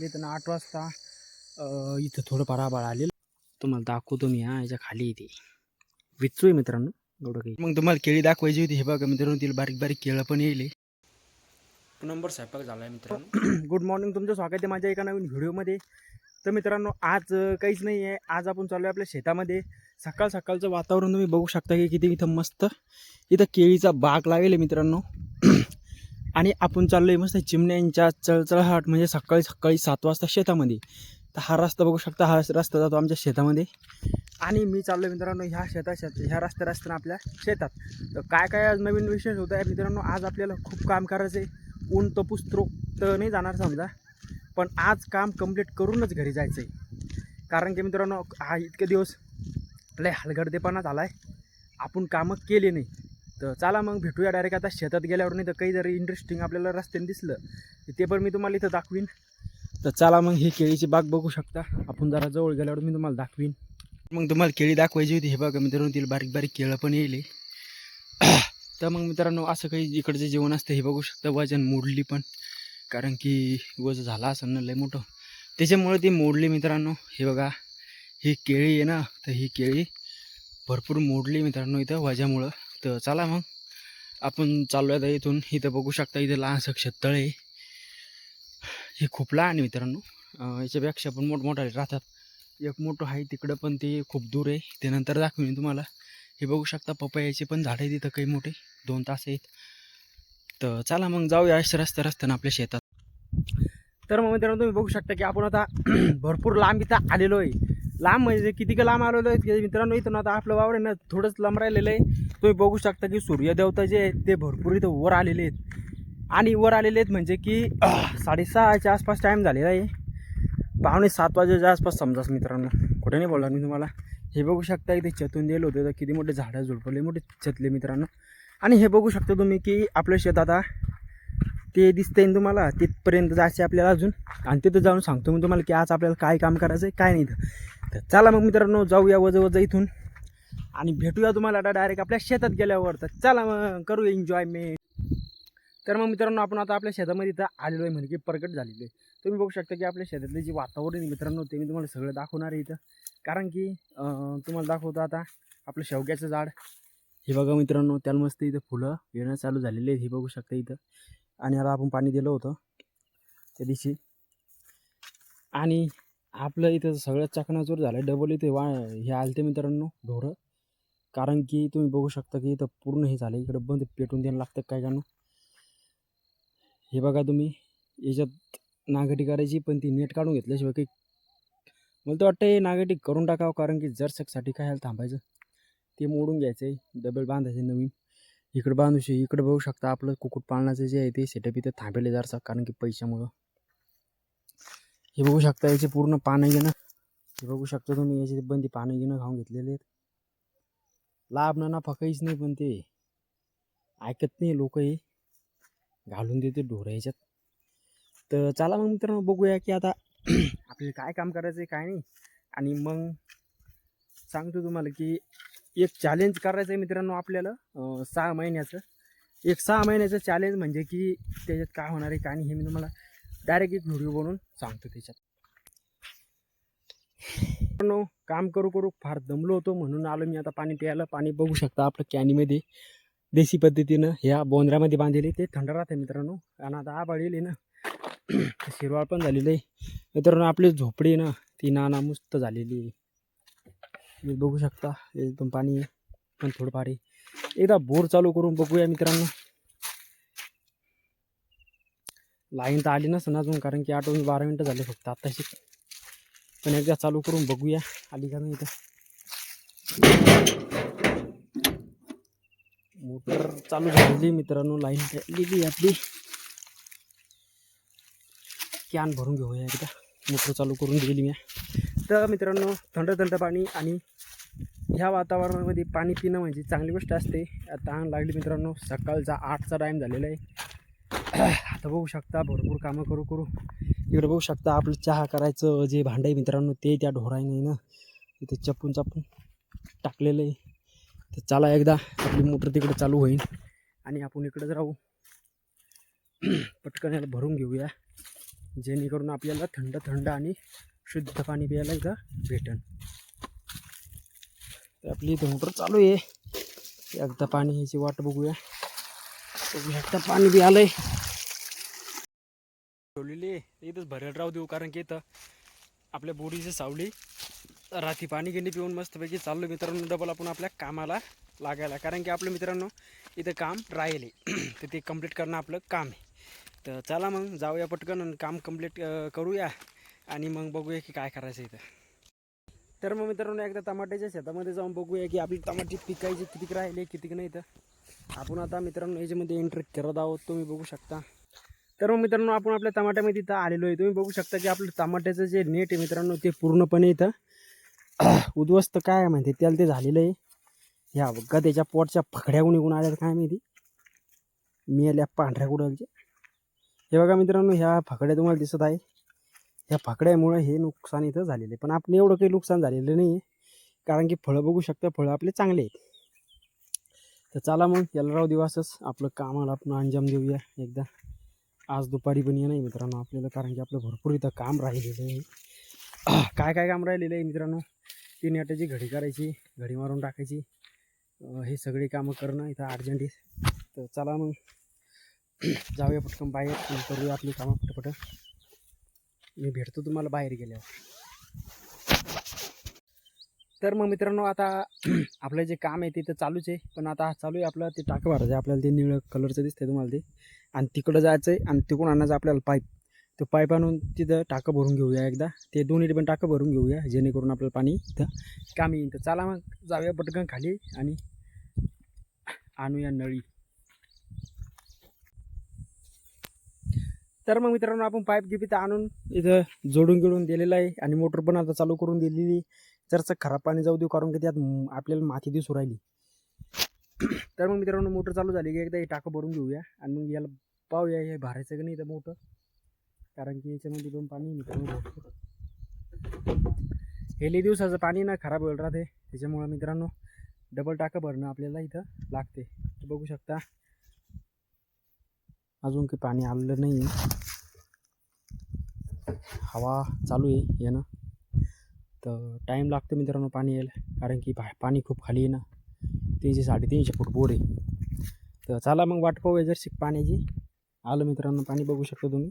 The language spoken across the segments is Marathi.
वाजले तर 8 वाजता इथं थोडं आभाळ आलेलं. तुम्हाला दाखवतो मी. याच्या खाली इथे विचू आहे मित्रांनो एवढं काही. मग तुम्हाला केळी दाखवायची होती. हे बघा मित्रांनो, तिला बारीक बारीक केळं पण येईल. नंबर स्वयंपाक झाला आहे मित्रांनो. गुड मॉर्निंग, तुमचं स्वागत आहे माझ्या एका नवीन व्हिडिओमध्ये. तर मित्रांनो, आज काहीच नाही आहे. आज आपण चाललो आहे आपल्या शेतामध्ये. सकाळचं वातावरण तुम्ही बघू शकता की किती इथं मस्त इथं केळीचा बाग लावेल मित्रांनो. आणि आपण चाललो आहे मस्त चिमण्यांच्या चळचळाट, म्हणजे सकाळी 7 वाजता शेतामध्ये. तर हा रस्ता बघू शकता, हा रस्ता जातो आमच्या शेतामध्ये. आणि मी चाललो आहे मित्रांनो ह्या ह्या रस्त्यानं आपल्या शेतात. तर काय आज नवीन विशेष होत आहे मित्रांनो. आज आपल्याला खूप काम करायचं आहे. ऊन तपूस तर नाही जाणार समजा, पण आज काम कंप्लीट करूनच घरी जायचं आहे. कारण की मित्रांनो, हा इतके दिवस लय हलगर्देपणा झाला आहे, आपण कामं केले नाही. तर चला मग भेटूया डायरेक्ट आता शेतात गेल्यावर. नाही तर काही जरी इंटरेस्टिंग आपल्याला रस्त्याने दिसलं ते पण मी तुम्हाला इथं दाखवीन. तर चला मग, ही केळीची बाग बघू शकता. आपण जरा जवळ गेल्यावर मी तुम्हाला दाखवीन. मग तुम्हाला केळी दाखवायची होती. हे बघा मित्रांनो, तिला बारीक बारीक केळं पण येईल. तर मग मित्रांनो, असं काही इकडचं जेवण असतं. हे बघू शकता, वजन मोडली पण, कारण की वजन झाला असं ना लय मोठं, त्याच्यामुळे ती मोडली मित्रांनो. हे बघा, ही केळी आहे ना, तर ही केळी भरपूर मोडली मित्रांनो इथं वजामुळं. तर चला मग, आपण चाललो आहे इथून. इथं बघू शकता, इथं लहानसं शेततळ आहे. हे खूप लहान आहे मित्रांनो, याच्यापेक्षा पण मोठमोठाले राहतात. एक मोठं आहे तिकडं, पण ते खूप दूर आहे. ते नंतर दाखवीन तुम्हाला. हे बघू शकता, पपयाचे पण झाड आहे तिथं काही मोठे, 2 तास आहेत. तर चला मग जाऊया रस्त्यानं आपल्या शेतात. तर मग मित्रांनो, तुम्ही बघू शकता की आपण आता भरपूर लांब इथं आलेलो आहे. लांब म्हणजे किती का लांब आलेलो आहे मित्रांनो. इथून आता आपलं वावर आहे ना, थोडंच लांब राहिलेलं आहे. तुम्ही बघू शकता की सूर्यदेवता जे आहेत ते भरपूर इथं वर आलेले आहेत. आणि वर आलेले आहेत म्हणजे की 6:30च्या आसपास टाईम झालेला आहे. 6:45 वाजेच्या आसपास समजा मित्रांनो, कुठे नाही बोलणार मी तुम्हाला. हे बघू शकता, इथे चतून दिलं होतं तर किती मोठे झाडं झुडपले, मोठे चतले मित्रांनो. आणि हे बघू शकता तुम्ही की आपलं शेत आता ते दिसतंय ना तुम्हाला, तिथपर्यंत जायचं आपल्याला अजून. आणि तिथं जाऊन सांगतो मी तुम्हाला की आज आपल्याला काय काम करायचं आहे काय नाही. तर चला मग मित्रांनो, जाऊया वजा इथून आणि भेटूया तुम्हाला आता डायरेक्ट आपल्या शेतात गेल्यावर. तर चला मग, करू एन्जॉयमेंट. तर मग मित्रांनो, आपण आता आपल्या शेतामध्ये इथं आलेलो आहे, म्हणजे प्रगट झालेलो आहे. तुम्ही बघू शकता की आपल्या शेतातले जे वातावरण आहे मित्रांनो, ते मी तुम्हाला सगळं दाखवणार आहे इथं. कारण की तुम्हाला दाखवतो आता आपलं शेवग्याचं झाड. हे बघा मित्रांनो, त्याला मस्त इथं फुलं येणं चालू झालेले आहेत. हे बघू शकता इथं. आणि याला आपण पाणी दिलं होतं त्या दिवशी. आणि आपलं इथं सगळं चकनाचूर झालं. डबल इथे हे आलते मित्रांनो ढोरं. कारण की तुम्ही बघू शकता की इथं पूर्ण हे झालं. इकडं बंद पेटून द्यायला लागतं काय कानो. हे बघा तुम्ही, याच्यात नागटी करायची, पण ती नेट काढून घेतल्याशिवाय काही, मला तर वाटतं हे नागटी करून टाकावं. कारण की जरसकसाठी काय थांबायचं, ते मोडून घ्यायचं आहे, डबल बांधायचं नवीन. इकडं बांधूशी. इकडं बघू शकता आपलं कुक्कुटपालनाचं जे आहे ते सेटअप इथं थांबेले जरसा, कारण की पैशामुळं. हे बघू शकता, याचे पूर्ण पानं घेणं. हे बघू शकता तुम्ही, याची बंदी पानं घेणं खाऊन घेतलेले आहेत. लाभ ना काहीच नाही, पण ते ऐकत नाही लोक. हे घालून देते ढोरं ह्याच्यात. तर चला मग मित्रांनो, बघूया की आता आपल्याला काय काम करायचं आहे काय नाही. आणि मग सांगतो तुम्हाला की एक चॅलेंज करायचं आहे मित्रांनो आपल्याला, 6 महिन्याचं. एक 6 महिन्याचं चॅलेंज, म्हणजे की त्याच्यात काय होणार आहे काय नाही हे मी तुम्हाला डायरेक्ट एक व्हिडिओ बनवून सांगतो त्याच्यात. काम करू फार दमलो होतो, म्हणून आलो मी आता पाणी प्यायला. पाणी बघू शकता आपलं कॅनीमध्ये देशी पद्धतीनं ह्या बोंद्र्यामध्ये बांधलेले, ते थंड राहते मित्रांनो. आणि आता आभाळ येईल ना, हिरवाळ पण झालेलं आहे मित्रांनो. आपली झोपडी ना, ती नामुस्त झालेली आहे. मी बघू शकता एकदम पाणी पण थोडंफार आहे. एकदा बोर चालू करून बघूया मित्रांनो. लाईन तर आली नसं अजून, कारण की 8-12 मिनटं झाले फक्त आत्ताशी. पण एकदा चालू करून बघूया आली का नाही. इथं मोटर चालू झालेली मित्रांनो, लाईन गेली आपली. कॅन भरून घेऊया एकदा. मोटर चालू करून दिली मी. तर मित्रांनो, थंड पाणी आणि ह्या वातावरणामध्ये पाणी पिणं म्हणजे चांगली गोष्ट असते. तहान लागली मित्रांनो, सकाळचा 8चा टाईम झालेला आहे. आता बघू शकता भरपूर कामं करू इकडे बघू शकता आपलं चहा करायचं जे भांडं आहे मित्रांनो, ते त्या ढोराने ना इथे चपून टाकलेलं आहे. तर चला एकदा आपली मोटर तिकडे चालू होईल आणि आपण इकडे राहू. पटकन याला भरून घेऊया. जेणेकरून आपल्याला थंड थंड आणि शुद्ध पाणी प्यायला इथं भेटन. तर आपली इथं मोटर चालू आहे. एकदा पाणी ह्याची वाट बघूया. बघू शकता पाणी बी आलंय. ठेवलेली इथंच भरेल राहू देऊ, कारण की इथं आपल्या बोडीची सावली रात्री पाणी गिंडी पिऊन मस्तपैकी चाललो मित्रांनो डबल आपण आपल्या कामाला लागायला. कारण की आपलं मित्रांनो इथं काम राहिले तर ते कंप्लीट करणं आपलं काम आहे. तर चला मग जाऊया पटकन आणि काम कंप्लीट करूया आणि मग बघूया की काय करायचं इथं. तर मग मित्रांनो एकदा टमाट्याच्या शेतामध्ये जाऊन बघूया की आपली टमाटे पिकायची किती राहिले किती नाही. तर आपण आता मित्रांनो याच्यामध्ये एंट्री करत आहोत, तुम्ही बघू शकता. तर मग मित्रांनो आपण आपल्या टमाट्यामध्ये इथं आलेलो आहे. तुम्ही बघू शकता की आपलं टमाट्याचं जे नेट आहे मित्रांनो ते पूर्णपणे इथं उद्ध्वस्त काय म्हणते त्याला ते झालेलं आहे. ह्या बघा त्याच्या पोटच्या फकड्या निघून आल्या काय माहिती, मी आल्या पांढऱ्या कुडालच्या. हे बघा मित्रांनो ह्या फकड्या तुम्हाला दिसत आहे. ह्या फकड्यामुळे हे नुकसान इथं झालेलं आहे. पण आपलं एवढं काही नुकसान झालेलं नाही आहे, कारण की फळं बघू शकता, फळं आपले चांगले आहेत. तर चला मग याला राहू दिवसच आपलं कामाला आपण अंजाम देऊया एकदा. आज दुपारी पण ये नाही मित्रांनो आपल्याला, कारण की आपलं भरपूर इथं काम राहिलेलं आहे. काय काय काम राहिलेलं आहे मित्रांनो, 3 आट्याची घडी करायची, घडी मारून टाकायची, हे सगळे कामं करणं इथं अर्जंट आहे. तर चला मग जाऊया पटकन बाहेर आणि करूया आपली कामं पटपट. मी भेटतो तुम्हाला बाहेर गेल्यावर. तर मग मित्रांनो आता आपलं जे काम आहे ते तर चालूच आहे, पण आता चालू आहे आपलं ते टाकं भरायचं. आपल्याला ते निळं कलरचं दिसतंय तुम्हाला ते, आणि तिकडं जायचं आहे आणि तिकडून आणायचं आपल्याला पाईप. तो पाईप आणून तिथं टाकं भरून घेऊया एकदा, ते दोन्ही पण टाकं भरून घेऊया जेणेकरून आपल्याला पाणी इथं कामी येईल. तर चला मग जाऊया पटकन खाली आणि आणूया नळी. तर मग मित्रांनो आपण पाईप गिपीत आणून इथं जोडून दिलेलं आहे आणि मोटर पण आता चालू करून दिलेली. जरचं खराब पाणी जाऊ देऊ, कारण की त्यात आपल्याला माती दिसू राहिली. तर मग मित्रांनो मोटर चालू झाली की एकदा हे टाकं भरून घेऊया आणि मग याला पाहूया हे भरायचं की नाही इथं मोटर, कारण की याच्यामध्ये पण पाणी मित्रांनो हे लई दिवसाचं पाणी ना खराब होईल राहते. त्याच्यामुळं मित्रांनो डबल टाकं भरणं आपल्याला इथं लागते. बघू शकता अजून काही पाणी आलेलं नाही, हवा चालू आहे यानं. तर टाईम लागतो मित्रांनो पाणी यायला, कारण की पाणी खूप खाली आहे ना, 300-350 फूट बोर आहे. तर चला मग वाट पाहूया जर शिक पाण्याची. आलं मित्रांनो पाणी, बघू शकता तुम्ही.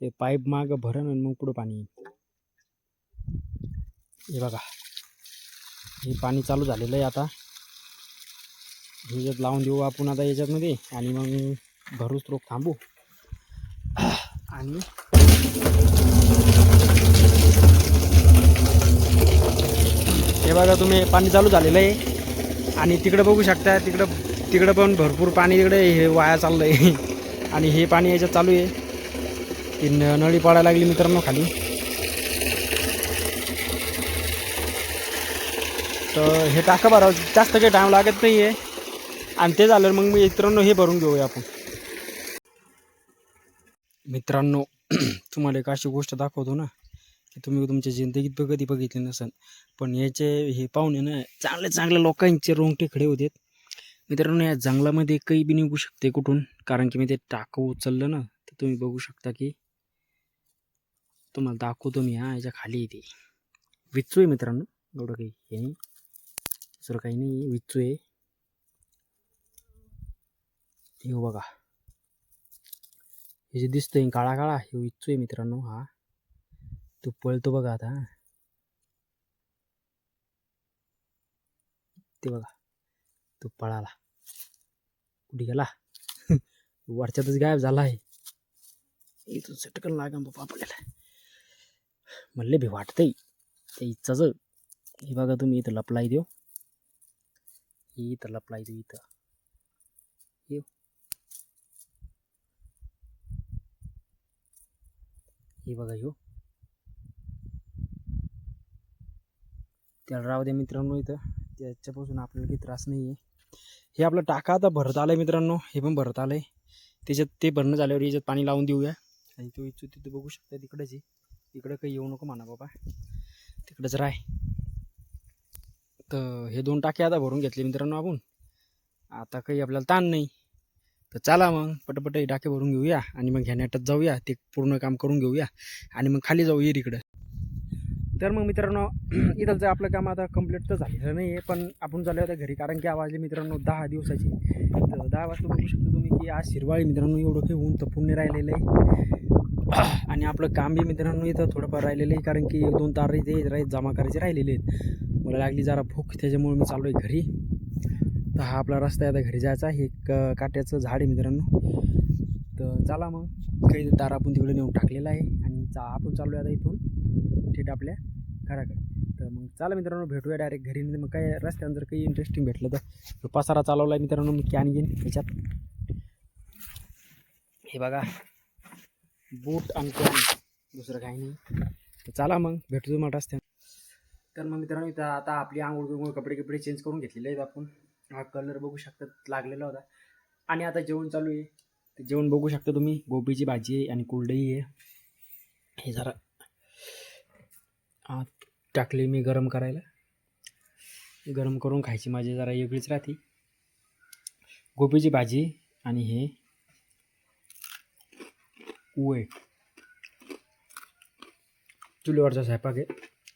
ते पाईप मागं भरण आणि मग पुढं पाणी येईल. हे बघा हे पाणी चालू झालेलं आहे. आता ह्याच्यात लावून देऊ आपण आता याच्यातमध्ये आणि मग भरूच रोख थांबू. आणि हे बघा तुम्ही पाणी चालू झालेलं आहे आणि तिकडं बघू शकता, तिकडं पण भरपूर पाणी तिकडे हे वाया चाललं आहे. आणि हे पाणी याच्यात चालू आहे, ती नळी पडायला लागली मित्रांनो खाली. तर हे टाकं भरावं जास्त काही टाईम लागत नाही आहे, आणि ते झालं मग मित्रांनो हे भरून घेऊया आपण. मित्रांनो तुम्हाला एक अशी गोष्ट दाखवतो ना की तुम्ही तुमच्या जिंदगीत कधी बघितली नसेल, पण याचे हे पाहुणे ना चांगल्या लोकांचे रोंगटे खडे होते मित्रांनो. या जंगलामध्ये काही बी निघू शकते कुठून, कारण की मी ते टाकं उचललं ना, तर तुम्ही बघू शकता की तुम्हाला दाखवतो मी. याच्या खाली येते विच्चू आहे मित्रांनो, एवढं काही हे नाही, दुसरं काही नाही, विच्चू आहे. हे बघा हे जे दिसतोय काळा काळा, हे विच्चू आहे मित्रांनो. हा तो पळतो बघा आता, ते बघा तो पळाला, कुठे गेला वरच्यातच गायब झाला आहे. इथून सटकन लागन बाबा आपल्याला, म्हणले भी वाटतंय ते इच्छाच. हे बघा तुम्ही इथं लपलाय देऊ, इथं लपलाय देऊ, इथं ये. हे बघा ह्यो, त्याला राहू द्या मित्रांनो इथं, त्याच्यापासून आपल्याला काही त्रास नाही आहे. हे आपलं टाका आता भरत आलं आहे मित्रांनो, हे पण भरत आलं आहे. त्याच्यात ते भरणं झाल्यावर याच्यात पाणी लावून देऊया. आणि तो इच्छू तिथं बघू शकता तिकडेच आहे, इकडं काही येऊ नको म्हणा बाबा, तिकडंच राह. तर हे 2 टाके आता भरून घेतले मित्रांनो आपण, आता काही आपल्याला ताण नाही. तर चला मग पटपट टाके भरून घेऊया आणि मग ह्या नेटात जाऊया, ते पूर्ण काम करून घेऊया आणि मग खाली जाऊ इकडं. तर मग मित्रांनो इथलचं आपलं काम आता कंप्लीट तर झालेलं नाही आहे, पण आपण चालू होतं घरी, कारण की आवाजले मित्रांनो 10 दिवसाची. तर 10 वाजता बघू शकतो तुम्ही की आज शिरवाळी मित्रांनो एवढं काही ऊन तपून नाही राहिलेलं आहे. आणि आपलं काम बी मित्रांनो इथं थोडंफार राहिलेलं आहे, कारण की 2 तार इथे जमा करायचे राहिलेले आहेत. मला लागली जरा भूक, त्याच्यामुळे मी चाललो आहे घरी. तर हा आपला रस्ता आहे आता घरी जायचा. हे एक काट्याचं झाड आहे मित्रांनो. तर चला मग काही तार आपण तिकडे नेऊन टाकलेला आहे आणि आपण चाललो आहे आता इथून थेट आपल्या घराकडे. तर मग चला मित्रांनो भेटूया डायरेक्ट घरी. मग काय रस्त्यानं जर काही इंटरेस्टिंग भेटलं तर पसारा चालवला आहे मित्रांनो मी, कॅन घेईन त्याच्यात. हे बघा बूट आणि कॅन, दुसरं काही नाही. तर चला मग भेटू तुम्हाला रस्त्यानं. तर मग मित्रांनो इथं आता आपली आंघोळ कपडे चेंज करून घेतलेले आहेत आपण. हा कलर बघू शकता लागलेला होता. आणि आता जेवण चालू आहे. ते जेवण बघू शकता तुम्ही, गोबीची भाजी आहे आणि कुरडई आहे. हे जरा टाकली मी गरम करायला, गरम करून खायची माझी जरा वेगळीच राहते. गोबीची भाजी आणि हे उवे चुलीवरचा स्वयंपाक आहे,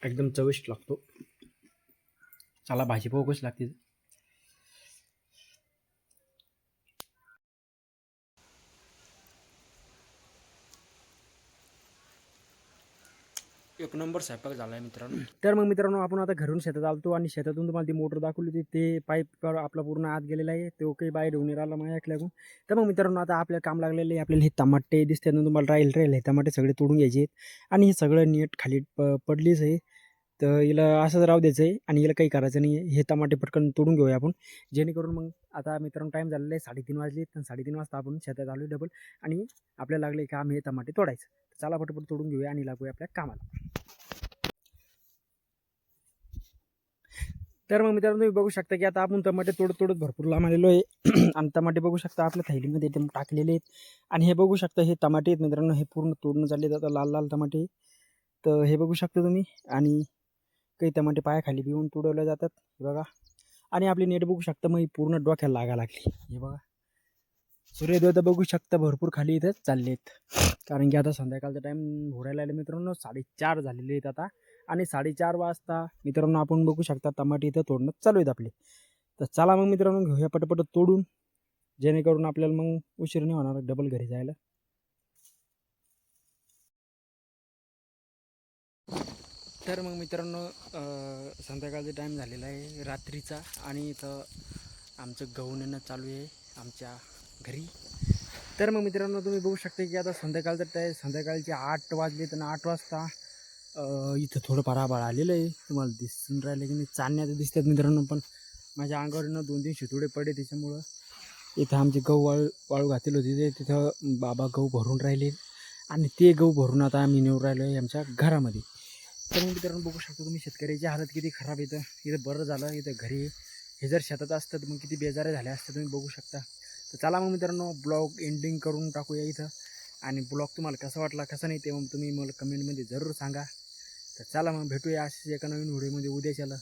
एकदम चविष्ट लागतो. चला भाजी पाहू कशी लागते. एक नंबर स्वयंपाक झाला आहे मित्रांनो. तर मग मित्रांनो आपण आता घरून शेतात आलतो आणि शेतातून तुम्हाला ती मोटर दाखवली होती, ते पाईप आपला पूर्ण आत गेलेला आहे, तो काही बाहेर घेऊन राहिला माझ्या ऐकल्याकडून. तर मग मित्रांनो आता आपल्याला काम लागलेलं आहे. आपल्याला हे टमाटे दिसतात ना तुम्हाला, राहील हे टमाटे सगळे तोडून घ्यायचे आहेत आणि हे सगळं नीट खाली पडलीच आहे. तर हिला असंच राहू द्यायचं आहे आणि हिला काही करायचं नाही आहे. हे टमाटे पटकन तोडून घेऊया आपण, जेणेकरून मग आता मित्रांनो टाईम झालेला आहे 3:30 वाजले. तर 3:30 वाजता आपण शेतात आलो डबल आणि आपल्याला लागले काम हे टमाटे तोडायचं. चला पटपट तोडून घेऊया आणि लागूया आपल्या कामाला. तर मग मित्रांनो तुम्ही बघू शकता की आता आपण टमाटे तोडत भरपूर लांब आलेलो आहे. आणि टमाटे बघू शकता आपल्या थैलीमध्ये एकदम टाकलेले आहेत. आणि हे बघू शकता हे टमाटे आहेत मित्रांनो, हे पूर्ण तोडणं चालले जातात, लाल लाल टमाटे. तर हे बघू शकता तुम्ही. आणि काही टमाटे पायाखाली बी येऊन तुडवले जातात, हे बघा. आणि आपली नेट बघू शकता मग पूर्ण डोक्याला लागा लागली, हे बघा. सूर्यदेवता बघू शकता भरपूर खाली इथं चालले आहेत, कारण की आता संध्याकाळचा टाईम भोरायला आले मित्रांनो, 4:30 झालेले आहेत आता. आणि 4:30 वाजता मित्रांनो आपण बघू शकता टमाटे इथं तोडणं चालू आहेत आपले. तर चला मग मित्रांनो घेऊया पटपट तोडून, जेणेकरून आपल्याला मग उशीर नाही होणार डबल घरी जायला. तर मग मित्रांनो संध्याकाळचा टाईम झालेला आहे रात्रीचा, आणि इथं आमचं गहू नेणं चालू आहे आमच्या घरी. तर मग मित्रांनो तुम्ही बघू शकता की आता संध्याकाळचे 8 वाजले. तर 8 वाजता इथं थोडंफार आभाळ आलेलं आहे, तुम्हाला दिसून राहिलं की नाही, चांदण्या तर दिसतात मित्रांनो, पण माझ्या अंगावरनं 2-3 शितोडे पडले. त्याच्यामुळं इथं आमचे गहू वाळू घातलेले होते, ते तिथं बाबा गहू भरून राहिले आणि ते गहू भरून आता आम्ही नेऊन राहिलो आहे आमच्या घरामध्ये. तर मग मित्रांनो बघू शकता तुम्ही शेतकऱ्याची हालत किती खराब येतं. इथं बरं झालं इथं घरी, हे जर शेतात असतं तर मग किती बेजारे झाले असते तुम्ही बघू शकता. तर चला मग मित्रांनो ब्लॉग एंडिंग करून टाकूया इथं. आणि ब्लॉग तुम्हाला कसा वाटला कसा नाही ते मग तुम्ही मला कमेंटमध्ये जरूर सांगा. तर चला मग भेटूया अशीच एका नवीन व्हिडिओमध्ये उद्याच्याला.